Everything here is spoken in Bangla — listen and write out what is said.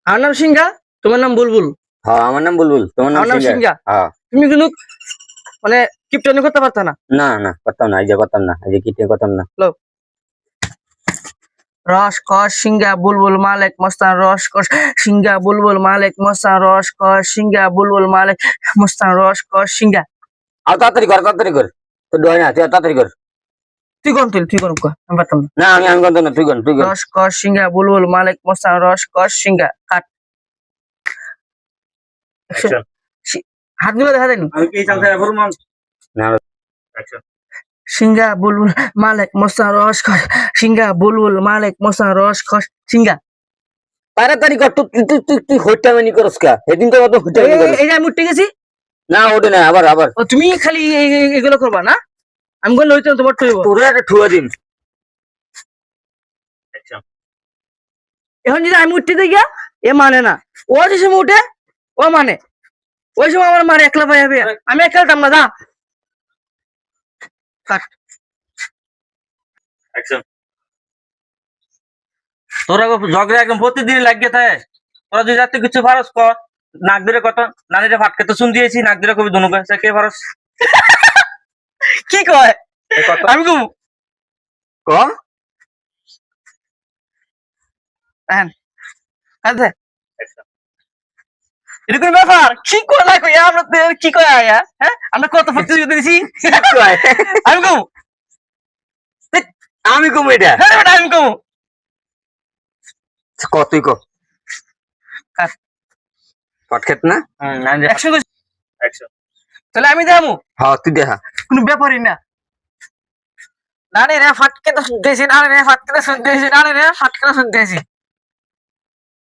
আমার নাম সিংহা, তোমার নাম বুলবুল। হ্যাঁ আমার নাম বুলবুল, তোমার নাম আমার নাম সিংহা। সিংহা। হ্যাঁ তুমি কিন্তু মানে কিপটানি করতে পারতা না। না না করতাম না, এই যে করতাম না, এই যে কিটে করতাম না। রস কস সিংহা বুলবুল মালিক মস্তান, রস কস সিংহা বুলবুল মালিক মস্তান, রস কস সিংহা বুলবুল মালিক মস্তান, রস কস সিংহা। আর তাড়াতাড়ি কর তো ডয় না, তুই তাড়াতাড়ি কর। তুই কোন তুই কোন আমি পারতাম না। না আমি করতাম না, তুই কর। রস কস সিংহা বুলবুল মালিক মস্তান, রস কস সিংহা। কাট। হাতগুলো দেখা দেয়নি। আমি কি চালতে ফরমান না অ্যাকশন সিংহা বুলবুল মালিক মস্তান, রস কস সিংহা বুলবুল মালিক মস্তান, রস কস সিংহা। তাড়াতাড়ি কর। তুই হইটামানি করস কা? সেদিন তো কত হইটামানি করস। এই যে আমি উঠে গেছি। না ওঠে না, আবার ও তুমি খালি এগুলো করবা না? আমি বললে হইতো তোমার ঠইব। তোরে একটা ঠুয়া দিন। অ্যাকশন এখন যদি আমি উঠতে দেই এ মানে না, ও যে সময় উঠে ও মানে, ওই সময় আমার মারে একলা পাই হবে, আমি খেলতাম না। যা কাট। অ্যাকশন তোরা ঝগড়া একদম প্রতিদিন লাগিয়ে থাকে। তোরা যদি যাতে কিছু ফারস কর, নাক ধরে কত নানিরে ফাটকে তো শুন দিয়েছি, নাক ধরে কবি দুনু কাছে কে ফারস কি কয়? কত আমি কম ক আচ্ছা, এরকম ব্যাপার কি কয় না কই আমরা কি কয় আয়া? হ্যাঁ আমরা কত প্রতিযোগিতা দিছি। আমি কম আমি কম এটা হ্যাঁ আমি কম কতই ক কাট। পাট খেত না। একশো অ্যাকশন তাহলে আমি দেবো, হ্যাঁ তুই দেখা। কোনো ব্যাপারই না। নানি রে ফাটকে তো শুনতেছি, নানি রে ফাটকে তো শুনতেছি, নানি রে ফাটকে তো শুনতেছি।